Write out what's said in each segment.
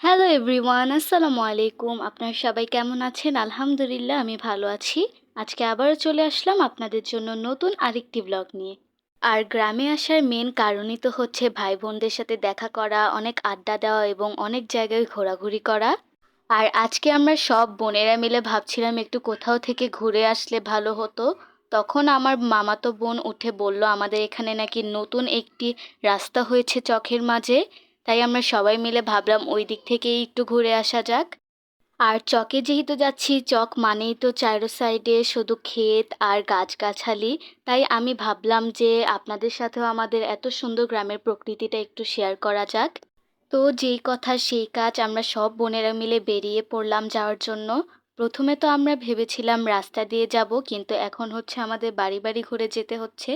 Hello everyone, আসসালামু আলাইকুম। আপনারা সবাই কেমন আছেন? আলহামদুলিল্লাহ আমি ভালো আছি। আজকে আবারও চলে আসলাম আপনাদের জন্য নতুন আরেকটি ব্লগ নিয়ে। আর গ্রামে আসার মেন কারণই তো হচ্ছে ভাই বোনদের সাথে দেখা করা, অনেক আড্ডা দেওয়া এবং অনেক জায়গায় ঘোরাঘুরি করা। আর আজকে আমরা সব বোনেরা মিলে ভাবছিলাম একটু কোথাও থেকে ঘুরে আসলে ভালো হতো। তখন আমার মামাতো বোন উঠে বলল আমাদের এখানে নাকি নতুন একটি রাস্তা হয়েছে চকের মাঝে। তাই আমরা সবাই মিলে ভাবলাম ওই দিক থেকেই একটু ঘুরে আসা যাক। আর চকে যেহেতু যাচ্ছি, চক মানেই তো চারো সাইডে শুধু ক্ষেত আর গাছগাছালি। তাই আমি ভাবলাম যে আপনাদের সাথেও আমাদের এত সুন্দর গ্রামের প্রকৃতিটা একটু শেয়ার করা যাক। তো যেই কথা সেই কাজ, আমরা সব বোনেরা মিলে বেরিয়ে পড়লাম যাওয়ার জন্য। প্রথমে তো আমরা ভেবেছিলাম রাস্তা দিয়ে যাব, কিন্তু এখন হচ্ছে আমাদের বাড়ি বাড়ি ঘুরে যেতে হচ্ছে।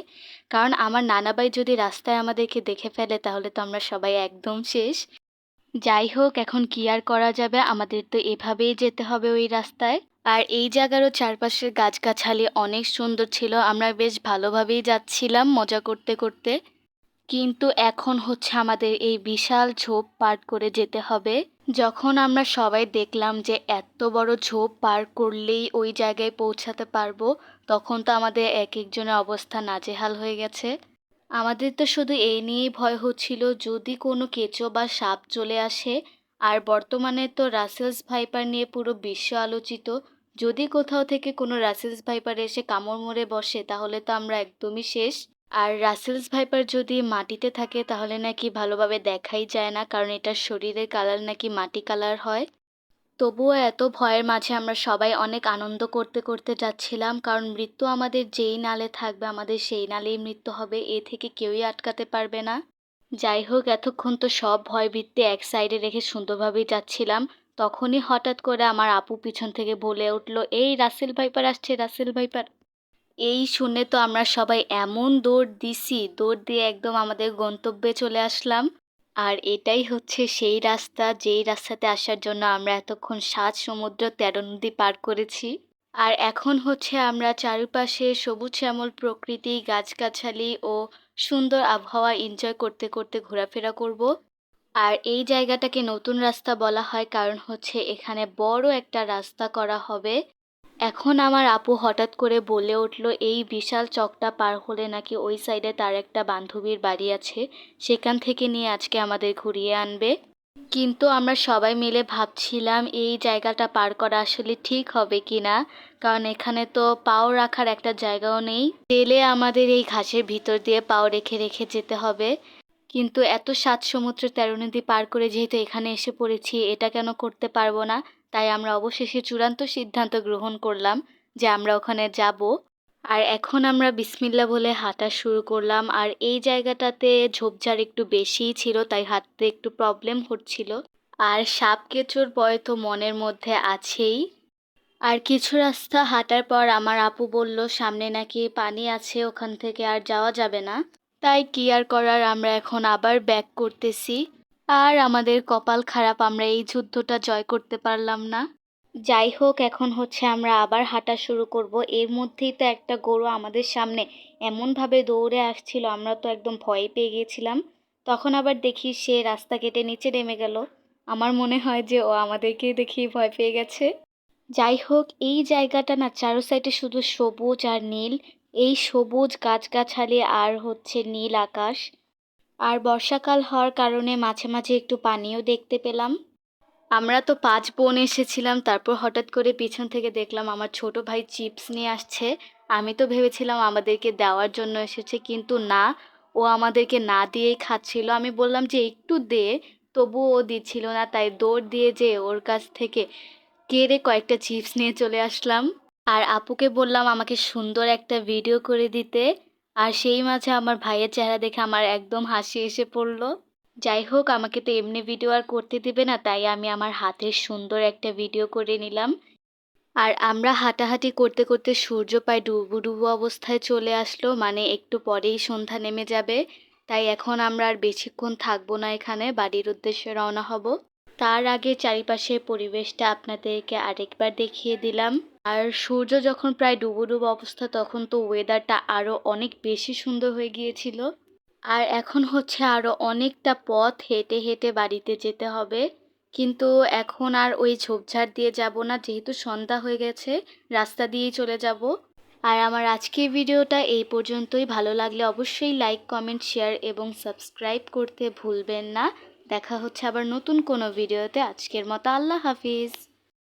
কারণ আমার নানাবাই যদি রাস্তায় আমাদেরকে দেখে ফেলে তাহলে তো আমরা সবাই একদম শেষ। যাই হোক, এখন কি আর করা যাবে, আমাদের তো এভাবেই যেতে হবে ওই রাস্তায়। আর এই জায়গারও চারপাশের গাছগাছালি অনেক সুন্দর ছিল, আমরা বেশ ভালোভাবেই যাচ্ছিলাম মজা করতে করতে। কিন্তু এখন হচ্ছে আমাদের এই বিশাল ঝোপ পার করে যেতে হবে। যখন আমরা সবাই দেখলাম যে এত বড় ঝোপ পার করলেই ওই জায়গায় পৌঁছাতে পারবো, তখন তো আমাদের এক একজনের অবস্থা নাজেহাল হয়ে গেছে। আমাদের তো শুধু এই নিয়েই ভয় হচ্ছিল যদি কোনো কেঁচো বা সাপ চলে আসে। আর বর্তমানে তো রাসেলস ভাইপার নিয়ে পুরো বিশ্ব আলোচিত। যদি কোথাও থেকে কোনো রাসেলস ভাইপার এসে কামড় মুড়ে বসে তাহলে তো আমরা একদমই শেষ। আর রাসেলস ভাইপার যদি মাটিতে থাকে তাহলে নাকি ভালোভাবে দেখাই যায় না, কারণ এটার শরীরের কালার নাকি মাটি কালার হয়। তবুও এত ভয়ের মাঝে আমরা সবাই অনেক আনন্দ করতে করতে যাচ্ছিলাম, কারণ মৃত্যু আমাদের যেই নালে থাকবে আমাদের সেই নালেই মৃত্যু হবে, এ থেকে কেউই আটকাতে পারবে না। যাই হোক, এতক্ষণ তো সব ভয়ভীতি এক সাইডে রেখে সুন্দরভাবেই যাচ্ছিলাম। তখনই হঠাৎ করে আমার আপু পিছন থেকে বলে উঠলো, এই রাসেল ভাইপার আসছে, রাসেল ভাইপার। এই শুনে তো আমরা সবাই এমন দৌড় দিছি, দৌড় দিয়ে একদম আমাদের গন্তব্যে চলে আসলাম। আর এটাই হচ্ছে সেই রাস্তা যেই রাস্তাতে আসার জন্য আমরা এতক্ষণ ৭ সমুদ্র ১৩ নদী পার করেছি। আর এখন হচ্ছে আমরা চারপাশে সবুজ শ্যামল প্রকৃতি, গাছগাছালি ও সুন্দর আবহাওয়া এনজয় করতে করতে ঘোরাফেরা করব। আর এই জায়গাটাকে নতুন রাস্তা বলা হয় কারণ হচ্ছে এখানে বড় একটা রাস্তা করা হবে। এখন আমার আপু হঠাৎ করে বলে উঠল এই বিশাল চকটা পার হলে নাকি ওই সাইডে তার একটা বান্ধবীর বাড়ি আছে, সেখান থেকে নিয়ে আজকে আমাদের ঘুরিয়ে আনবে। কিন্তু আমরা সবাই মিলে ভাবছিলাম এই জায়গাটা পার করা আসলে ঠিক হবে কিনা, কারণ এখানে তো পাও রাখার একটা জায়গাও নেই, তেলে আমাদের এই ঘাসের ভিতর দিয়ে পাও রেখে রেখে যেতে হবে। কিন্তু এত ৭ সমুদ্র ১৩ নদী পার করে যেহেতু এখানে এসে পড়েছি, এটা কেন করতে পারবো না। তাই আমরা অবশেষে চূড়ান্ত সিদ্ধান্ত গ্রহণ করলাম যে আমরা ওখানে যাব। আর এখন আমরা বিসমিল্লাহ বলে হাঁটা শুরু করলাম। আর এই জায়গাটাতে ঝোপঝাড় একটু বেশিই ছিল, তাই হাঁটতে একটু প্রবলেম হচ্ছিল। আর সাপ কেঁচোর ভয় তো মনের মধ্যে আছেই। আর কিছু রাস্তা হাঁটার পর আমার আপু বলল সামনে নাকি পানি আছে, ওখান থেকে আর যাওয়া যাবে না। তাই কি আর করার, আমরা এখন আবার ব্যাক করতেছি। আর আমাদের কপাল খারাপ, আমরা এই যুদ্ধটা জয় করতে পারলাম না। যাই হোক, এখন হচ্ছে আমরা আবার হাঁটা শুরু করব। এর মধ্যেই তো একটা গরু আমাদের সামনে এমনভাবে দৌড়ে আসছিল, আমরা তো একদম ভয় পেয়ে গিয়েছিলাম। তখন আবার দেখি সে রাস্তা কেটে নিচে নেমে গেল। আমার মনে হয় যে ও আমাদেরকেই দেখেই ভয় পেয়ে গেছে। যাই হোক, এই জায়গাটা না চারো সাইডে শুধু সবুজ আর নীল। এই সবুজ গাছগাছালি আর হচ্ছে নীল আকাশ। আর বর্ষাকাল হওয়ার কারণে মাঝে মাঝে একটু পানিও দেখতে পেলাম। আমরা তো ৫ বোন এসেছিলাম, তারপর হঠাৎ করে পিছন থেকে দেখলাম আমার ছোট ভাই চিপস নিয়ে আসছে। আমি তো ভেবেছিলাম আমাদেরকে দেওয়ার জন্য এসেছে, কিন্তু না, ও আমাদেরকে না দিয়েই খাচ্ছিল। আমি বললাম যে একটু দে, তবুও ও দিচ্ছিল না। তাই দৌড় দিয়ে যে ওর কাছ থেকে কেড়ে কয়েকটা চিপস নিয়ে চলে আসলাম। আর আপুকে বললাম আমাকে সুন্দর একটা ভিডিও করে দিতে। আর সেই মাঝে আমার ভাইয়ের চেহারা দেখে আমার একদম হাসি এসে পড়লো। যাই হোক, আমাকে তো এমনি ভিডিও আর করতে দিবে না, তাই আমি আমার হাতের সুন্দর একটা ভিডিও করে নিলাম। আর আমরা হাঁটাহাঁটি করতে করতে সূর্য প্রায় ডুবু ডুবু অবস্থায় চলে আসলো, মানে একটু পরেই সন্ধ্যা নেমে যাবে। তাই এখন আমরা আর বেশিক্ষণ থাকবো না, এখানে বাড়ির উদ্দেশ্যে রওনা হব। তার আগে চারিপাশের পরিবেশটা আপনাদেরকে আরেকবার দেখিয়ে দিলাম। আর সূর্য যখন প্রায় ডুবু ডুবু অবস্থা, তখন তো ওয়েদারটা আরো অনেক বেশি সুন্দর হয়ে গিয়েছিল। আর এখন হচ্ছে আরো অনেকটা পথ হেঁটে হেঁটে বাড়িতে যেতে হবে। কিন্তু এখন আর ওই ঝোপঝাড় দিয়ে যাব না, যেহেতু সন্ধ্যা হয়ে গেছে, রাস্তা দিয়েই চলে যাব। আর আমার আজকের ভিডিওটা এই পর্যন্তই। ভালো লাগলে অবশ্যই লাইক, কমেন্ট, শেয়ার এবং সাবস্ক্রাইব করতে ভুলবেন না। দেখা হচ্ছে আবার নতুন কোনো ভিডিওতে। আজকের মতো আল্লাহ হাফিজ।